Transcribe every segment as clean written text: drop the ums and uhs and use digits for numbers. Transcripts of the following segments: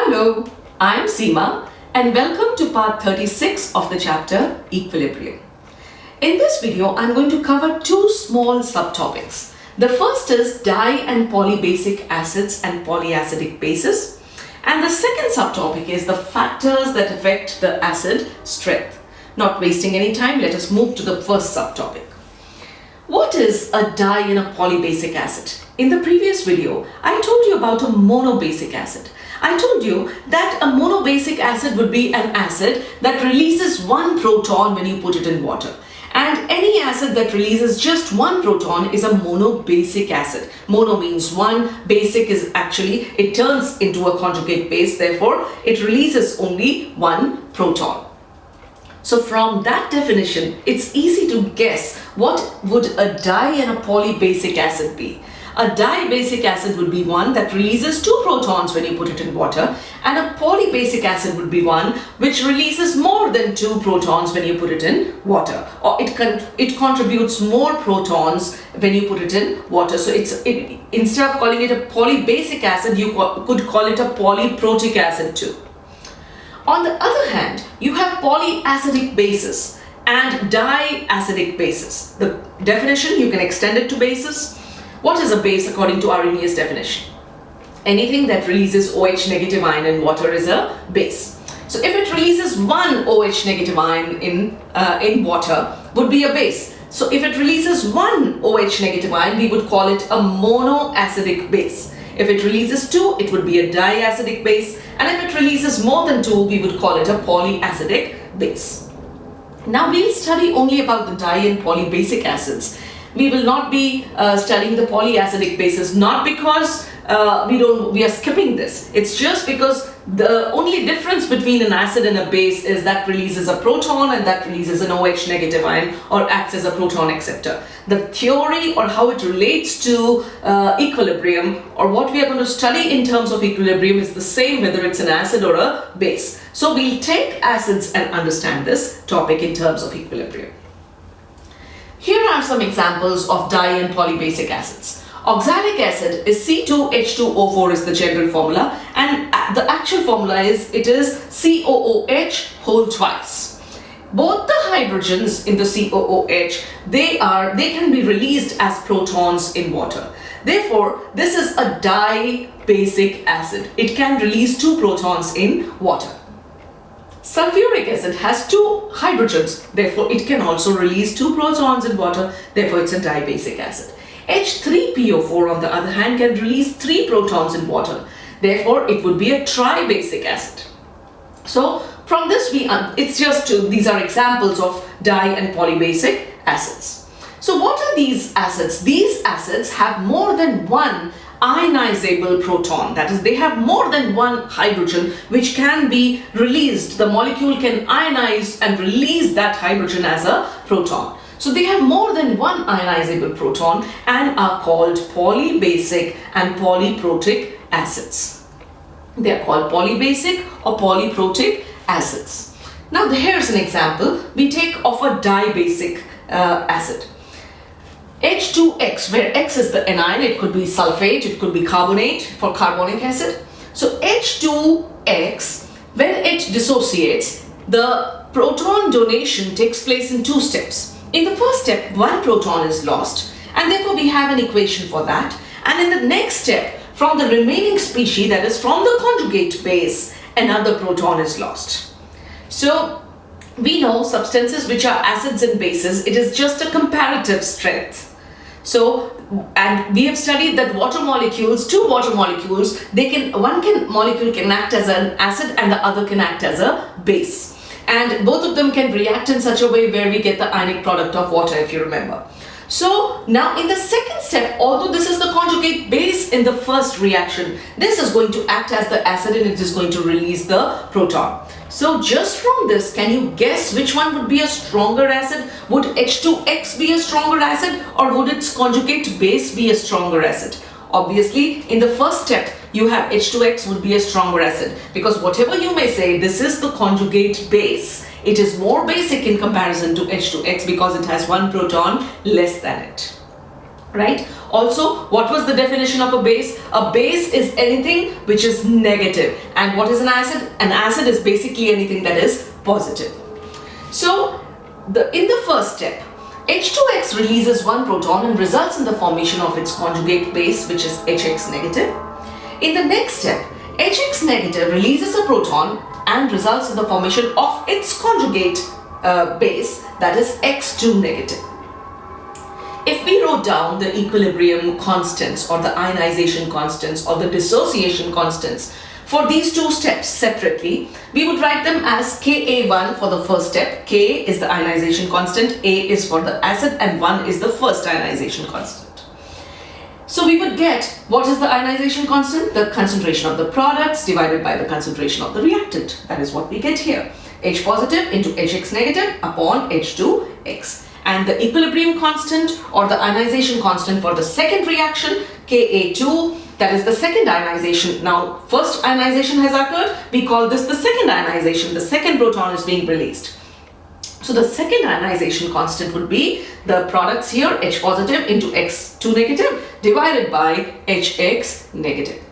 Hello, I'm Seema and welcome to part 36 of the chapter Equilibrium. In this video, I'm going to cover two small subtopics. The first is di and polybasic acids and polyacidic bases. And the second subtopic is the factors that affect the acid strength. Not wasting any time, let us move to the first subtopic. What is a di and a polybasic acid? In the previous video, I told you about a monobasic acid. I told you that a monobasic acid would be an acid that releases one proton when you put it in water. And any acid that releases just one proton is a monobasic acid. Mono means one, basic is actually, it turns into a conjugate base, therefore it releases only one proton. So from that definition, it's easy to guess what would a di and a polybasic acid be. A dibasic acid would be one that releases two protons when you put it in water, and a polybasic acid would be one which releases more than two protons when you put it in water, or it contributes more protons when you put it in water. So instead of calling it a polybasic acid, you could call it a polyprotic acid too. On the other hand, you have polyacidic bases and diacidic bases. The definition, you can extend it to bases. What is a base according to Arrhenius definition? Anything that releases OH negative ion in water is a base. So if it releases one OH negative ion in water, would be a base. So if it releases one OH negative ion, we would call it a monoacidic base. If it releases two, it would be a diacidic base. And if it releases more than two, we would call it a polyacidic base. Now we'll study only about the di and polybasic acids. We will not be studying the polyacidic bases, not because we are skipping this. It's just because the only difference between an acid and a base is that releases a proton and that releases an OH negative ion or acts as a proton acceptor. The theory or how it relates to equilibrium, or what we are going to study in terms of equilibrium, is the same whether it's an acid or a base. So we'll take acids and understand this topic in terms of equilibrium. Here are some examples of di and polybasic acids. Oxalic acid is C2H2O4 is the general formula, and the actual formula is COOH whole twice. Both the hydrogens in the COOH, they can be released as protons in water. Therefore, this is a dibasic acid. It can release two protons in water. Sulfuric acid has two hydrogens, therefore it can also release two protons in water, therefore it's a dibasic acid. H3PO4 on the other hand can release three protons in water, therefore it would be a tribasic acid. So from this these are examples of di and polybasic acids. So what are these acids? These acids have more than one ionizable proton, that is, they have more than one hydrogen which can be released. The molecule can ionize and release that hydrogen as a proton. So they have more than one ionizable proton and are called polybasic and polyprotic acids. They are called polybasic or polyprotic acids. Now here's an example we take of a dibasic acid. H2X, where X is the anion, it could be sulfate, it could be carbonate for carbonic acid. So H2X, when it dissociates, the proton donation takes place in two steps. In the first step, one proton is lost, and therefore we have an equation for that. And in the next step, from the remaining species, that is from the conjugate base, another proton is lost. So we know substances which are acids and bases, it is just a comparative strength. So, and we have studied that water molecules, two water molecules, molecule can act as an acid and the other can act as a base. And both of them can react in such a way where we get the ionic product of water, if you remember. So now in the second step, although this is the conjugate base in the first reaction, this is going to act as the acid and it is going to release the proton. So just from this, can you guess which one would be a stronger acid? Would H2X be a stronger acid, or would its conjugate base be a stronger acid? Obviously, in the first step, you have H2X would be a stronger acid, because whatever you may say, this is the conjugate base. It is more basic in comparison to H2X because it has one proton less than it. Right? Also, what was the definition of a base? A base is anything which is negative. And what is an acid? An acid is basically anything that is positive. So, in the first step, H2X releases one proton and results in the formation of its conjugate base, which is HX negative. In the next step, HX negative releases a proton and results in the formation of its conjugate base, that is X2 negative. If we wrote down the equilibrium constants or the ionization constants or the dissociation constants for these two steps separately, we would write them as Ka1 for the first step. K is the ionization constant, A is for the acid, and 1 is the first ionization constant. So we would get, what is the ionization constant? The concentration of the products divided by the concentration of the reactant. That is what we get here. H positive into Hx negative upon H2X. And the equilibrium constant or the ionization constant for the second reaction, Ka2, that is the second ionization. Now, first ionization has occurred. We call this the second ionization. The second proton is being released. So the second ionization constant would be the products here, H positive into X2 negative divided by Hx negative.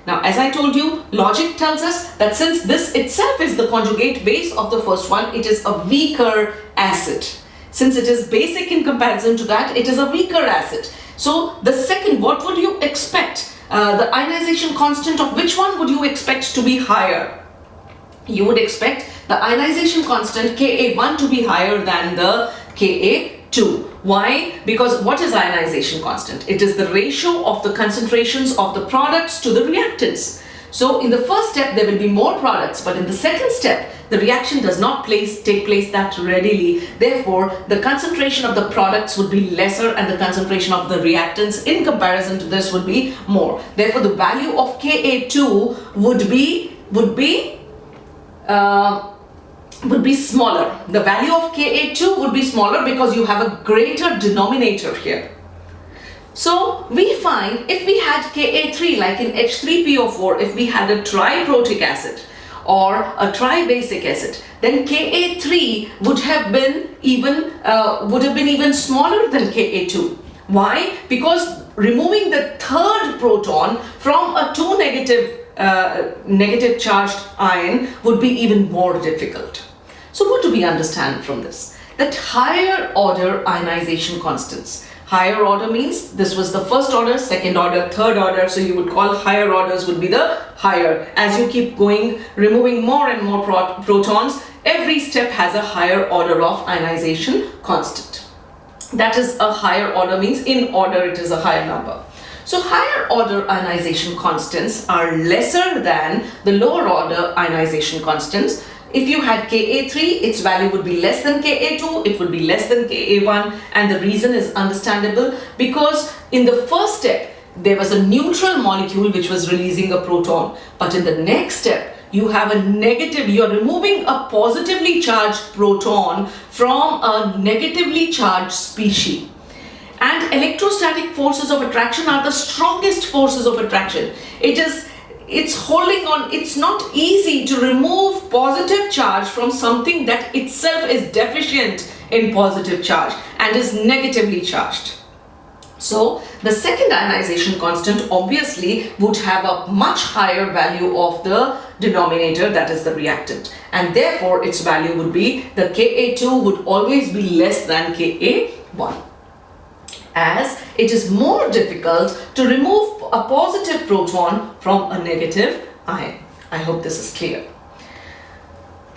Now, as I told you, logic tells us that since this itself is the conjugate base of the first one, it is a weaker acid. Since it is basic in comparison to that, it is a weaker acid. So the second, what would you expect? The ionization constant of which one would you expect to be higher? You would expect the ionization constant Ka1 to be higher than the Ka2. Why? Because what is ionization constant? It is the ratio of the concentrations of the products to the reactants. So in the first step, there will be more products, but in the second step, the reaction does not take place that readily. Therefore, the concentration of the products would be lesser and the concentration of the reactants in comparison to this would be more. Therefore, the value of Ka2 would be smaller. The value of Ka2 would be smaller because you have a greater denominator here. So we find if we had Ka3 like in H3PO4, if we had a triprotic acid or a tribasic acid, then Ka3 would have been even smaller than Ka2. Why? Because removing the third proton from a 2 negative charged ion would be even more difficult. So what do we understand from this? That higher order ionization constants. Higher order means this was the first order, second order, third order. So you would call higher orders would be the higher. As you keep going, removing more and more protons, every step has a higher order of ionization constant. That is a higher order means in order it is a higher number. So higher order ionization constants are lesser than the lower order ionization constants. If you had Ka3, its value would be less than Ka2, it would be less than Ka1, and the reason is understandable because in the first step, there was a neutral molecule which was releasing a proton, but in the next step, you have a negative, you are removing a positively charged proton from a negatively charged species. And electrostatic forces of attraction are the strongest forces of attraction. It's holding on, it's not easy to remove positive charge from something that itself is deficient in positive charge and is negatively charged. So the second ionization constant obviously would have a much higher value of the denominator, that is the reactant, and therefore its value would be the Ka2 would always be less than Ka1. As it is more difficult to remove a positive proton from a negative ion. I hope this is clear.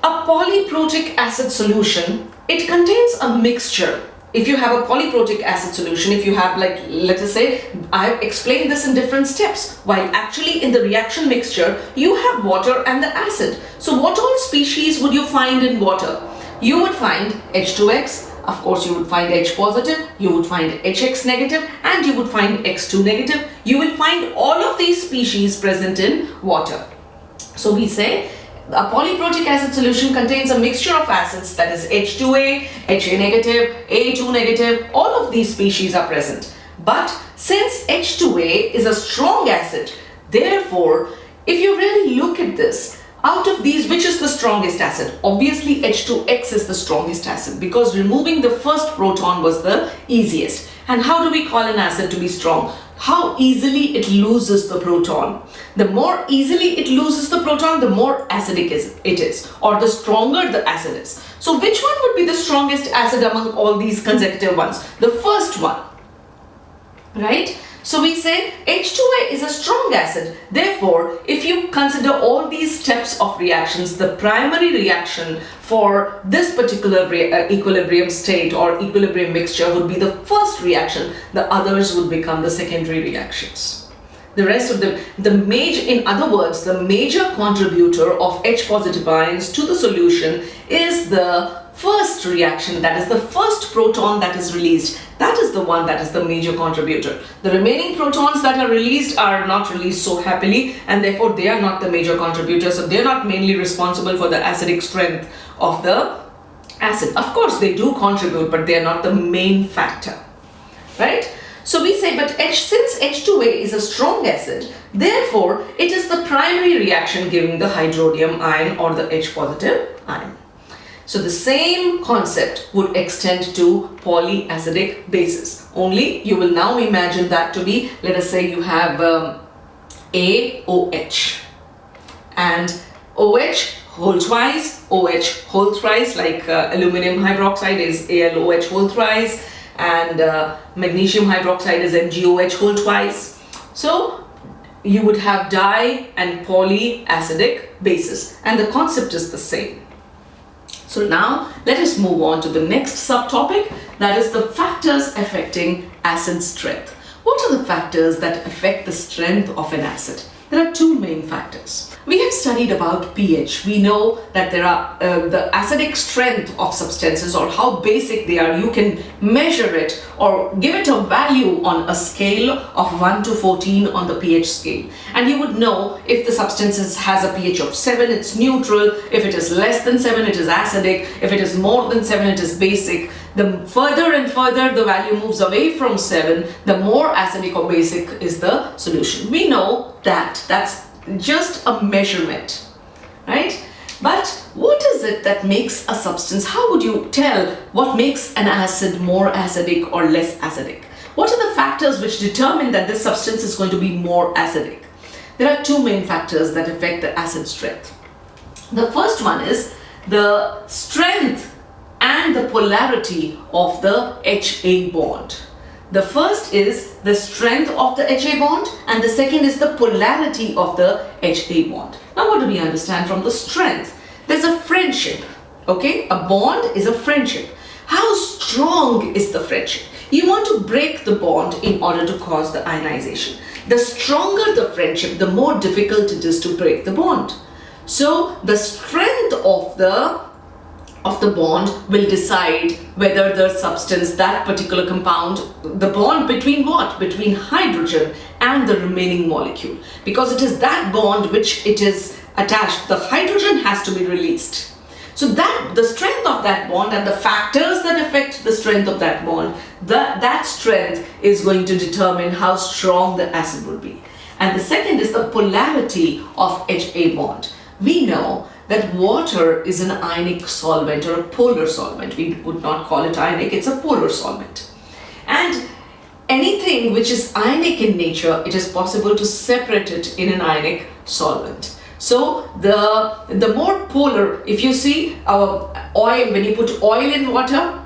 A polyprotic acid solution, it contains a mixture. If you have a polyprotic acid solution, if you have like, let us say, I explained this in different steps, while actually in the reaction mixture, you have water and the acid. So what all species would you find in water? You would find H2X, of course you would find H positive, you would find Hx negative, and you would find X2 negative. You will find all of these species present in water. So we say a polyprotic acid solution contains a mixture of acids, that is H2A, Ha negative, A2 negative, all of these species are present. But since H2A is a strong acid, therefore, if you really look at this, out of these, which is the strongest acid? Obviously, H2X is the strongest acid because removing the first proton was the easiest. And how do we call an acid to be strong? How easily it loses the proton. The more easily it loses the proton, the more acidic it is, or the stronger the acid is. So which one would be the strongest acid among all these consecutive ones? The first one, right? So we say H2A is a strong acid. Therefore, if you consider all these steps of reactions, the primary reaction for this particular equilibrium state or equilibrium mixture would be the first reaction. The others would become the secondary reactions. The rest of them, in other words, the major contributor of H positive ions to the solution is the first reaction, that is the first proton that is released. That is the one that is the major contributor. The remaining protons that are released are not released so happily, and therefore they are not the major contributors. So they are not mainly responsible for the acidic strength of the acid. Of course they do contribute, but they are not the main factor, right? So we say, but since H2A is a strong acid, therefore it is the primary reaction giving the hydronium ion or the H positive ion. So the same concept would extend to polyacidic bases. Only you will now imagine that to be, let us say you have AOH and OH whole twice, OH whole thrice, like aluminum hydroxide is AlOH whole thrice, and magnesium hydroxide is MgOH whole twice. So you would have di and polyacidic bases, and the concept is the same. So now let us move on to the next subtopic, that is the factors affecting acid strength. What are the factors that affect the strength of an acid? There are two main factors. We have studied about pH. We know that there are the acidic strength of substances, or how basic they are. You can measure it or give it a value on a scale of 1 to 14 on the pH scale. And you would know if the substance has a pH of 7, it's neutral. If it is less than 7, it is acidic. If it is more than 7, it is basic. The further and further the value moves away from 7, the more acidic or basic is the solution. We know that. That's just a measurement, right? But what is it that makes a substance? How would you tell what makes an acid more acidic or less acidic? What are the factors which determine that this substance is going to be more acidic? There are two main factors that affect the acid strength. The first one is the strength and the polarity of the HA bond. The first is the strength of the HA bond, and the second is the polarity of the HA bond. Now what do we understand from the strength? There's a friendship, okay? A bond is a friendship. How strong is the friendship? You want to break the bond in order to cause the ionization. The stronger the friendship, the more difficult it is to break the bond. So the strength of the bond will decide whether the substance, that particular compound, the bond between what? Between hydrogen and the remaining molecule. Because it is that bond which it is attached, the hydrogen has to be released. So that the strength of that bond and the factors that affect the strength of that bond, that strength is going to determine how strong the acid will be. And the second is the polarity of HA bond. We know that water is an ionic solvent or a polar solvent. We would not call it ionic, it's a polar solvent. And anything which is ionic in nature, it is possible to separate it in an ionic solvent. So the more polar, if you see oil, when you put oil in water,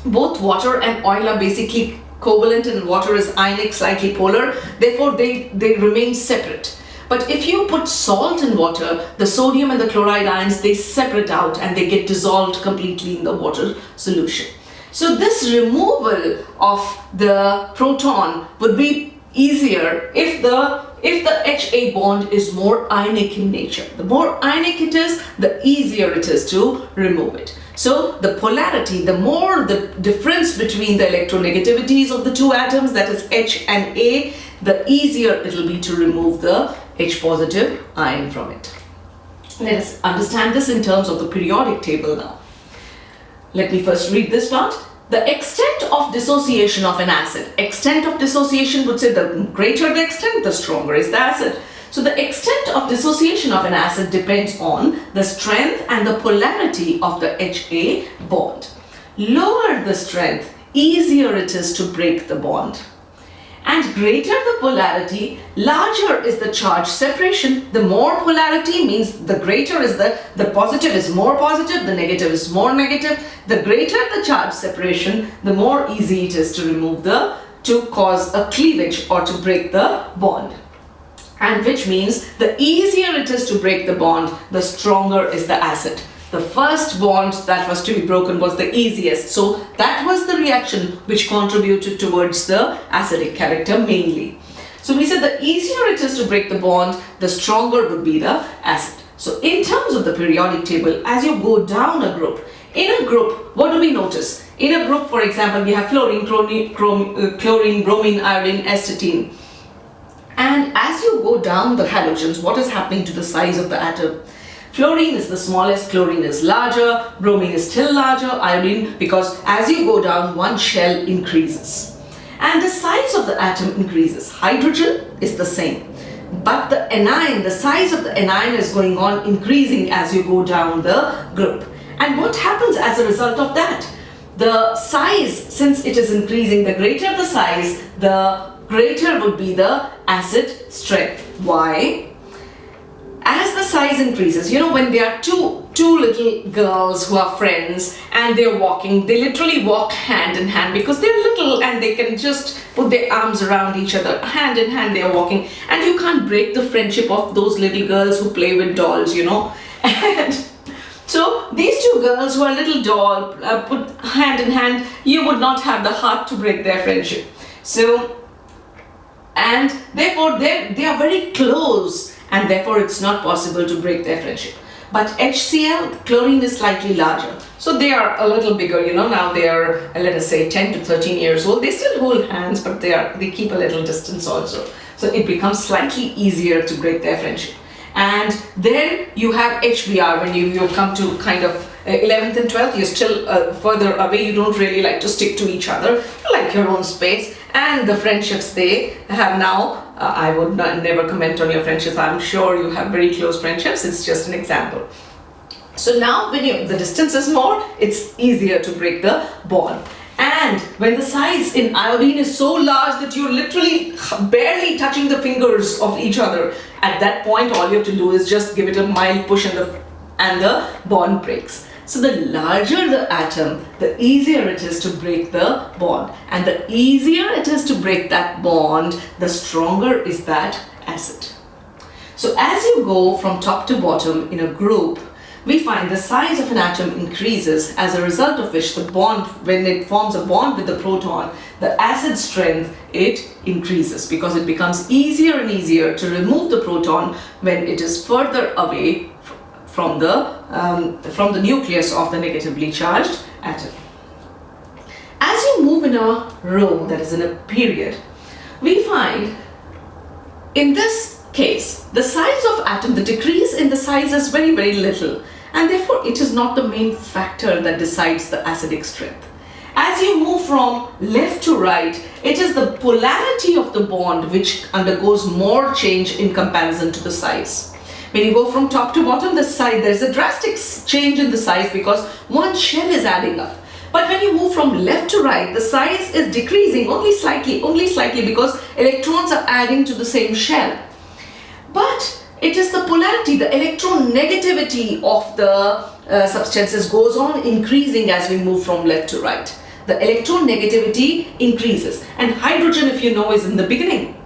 both water and oil are basically covalent, and water is ionic, slightly polar, therefore they remain separate. But if you put salt in water, the sodium and the chloride ions, they separate out and they get dissolved completely in the water solution. So this removal of the proton would be easier if the HA bond is more ionic in nature. The more ionic it is, the easier it is to remove it. So the polarity, the more the difference between the electronegativities of the two atoms, that is H and A, the easier it will be to remove the H positive ion from it. Let us understand this in terms of the periodic table now. Let me first read this part. The extent of dissociation of an acid. Extent of dissociation would say the greater the extent, the stronger is the acid. So the extent of dissociation of an acid depends on the strength and the polarity of the HA bond. Lower the strength easier it is to break the bond. And greater the polarity, larger is the charge separation. The more polarity means the greater is the positive is more positive, the negative is more negative. The greater the charge separation, the more easy it is to cause a cleavage or to break the bond. And which means the easier it is to break the bond, the stronger is the acid. The first bond that was to be broken was the easiest. So that was the reaction which contributed towards the acidic character mainly. So we said the easier it is to break the bond, the stronger would be the acid. So in terms of the periodic table, as you go down a group, in a group, what do we notice? In a group, for example, we have fluorine, chlorine, bromine, iodine, astatine. And as you go down the halogens, what is happening to the size of the atom? Fluorine is the smallest, chlorine is larger, bromine is still larger, iodine, because as you go down, one shell increases. And the size of the atom increases. Hydrogen is the same. But the anion, the size of the anion is going on increasing as you go down the group. And what happens as a result of that? The size, since it is increasing, the greater the size, the greater would be the acid strength. Why? As the size increases, when there are two little girls who are friends and they're walking, they literally walk hand in hand because they're little and they can just put their arms around each other. Hand in hand they're walking, and you can't break the friendship of those little girls who play with dolls, And so these two girls who are little doll put hand in hand, you would not have the heart to break their friendship. So, and therefore they are very close. And therefore it's not possible to break their friendship. But HCl, chlorine is slightly larger. So they are a little bigger, now they are, let us say, 10 to 13 years old. They still hold hands, but they keep a little distance also. So it becomes slightly easier to break their friendship. And then you have HBr. When you come to kind of 11th and 12th, you're still further away. You don't really like to stick to each other. You like your own space. And the friendships they have now, I would never comment on your friendships. I'm sure you have very close friendships. It's just an example. So now when the distance is more, it's easier to break the bond. And when the size in iodine is so large that you're literally barely touching the fingers of each other, at that point all you have to do is just give it a mild push and the bond breaks. So the larger the atom, the easier it is to break the bond. And the easier it is to break that bond, the stronger is that acid. So as you go from top to bottom in a group, we find the size of an atom increases, as a result of which the bond, when it forms a bond with the proton, the acid strength, it increases because it becomes easier and easier to remove the proton when it is further away from the nucleus of the negatively charged atom. As you move in a row, that is in a period, we find in this case the size of atom, the decrease in the size is very, very little, and therefore it is not the main factor that decides the acidic strength. As you move from left to right, it is the polarity of the bond which undergoes more change in comparison to the size. When you go from top to bottom, the size, there's a drastic change in the size because one shell is adding up. But when you move from left to right, the size is decreasing only slightly because electrons are adding to the same shell. But it is the polarity, the electronegativity of the substances goes on increasing as we move from left to right. The electronegativity increases, and hydrogen, if you know, is in the beginning.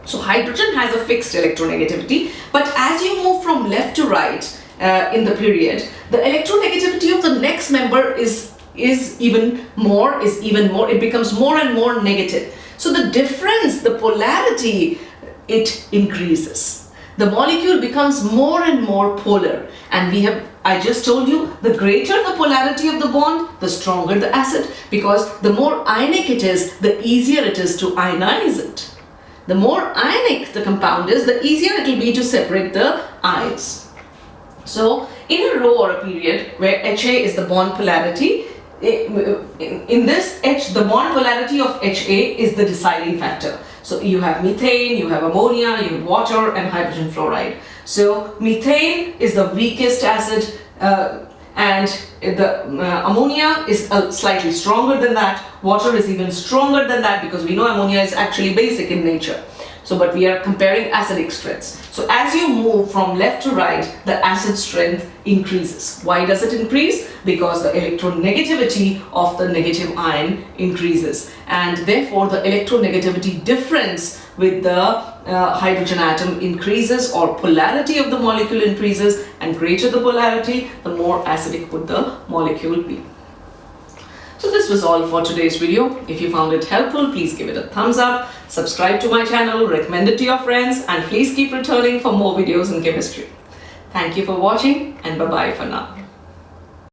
So hydrogen has a fixed electronegativity, but as you move from left to right in the period, the electronegativity of the next member is even more, it becomes more and more negative. So the difference, the polarity, it increases. The molecule becomes more and more polar, and I just told you, the greater the polarity of the bond, the stronger the acid, because the more ionic it is, the easier it is to ionize it. The more ionic the compound is, the easier it will be to separate the ions. So in a row or a period where HA is the bond polarity, in this the bond polarity of HA is the deciding factor. So you have methane, you have ammonia, you have water and hydrogen fluoride. So methane is the weakest acid and the ammonia is slightly stronger than that. Water is even stronger than that, because we know ammonia is actually basic in nature. So, but we are comparing acidic strengths. So as you move from left to right, the acid strength increases. Why does it increase? Because the electronegativity of the negative ion increases, and therefore the electronegativity difference with the hydrogen atom increases, or polarity of the molecule increases, and greater the polarity, the more acidic would the molecule be. So this was all for today's video. If you found it helpful, please give it a thumbs up, subscribe to my channel, recommend it to your friends, and please keep returning for more videos in chemistry. Thank you for watching, and bye-bye for now.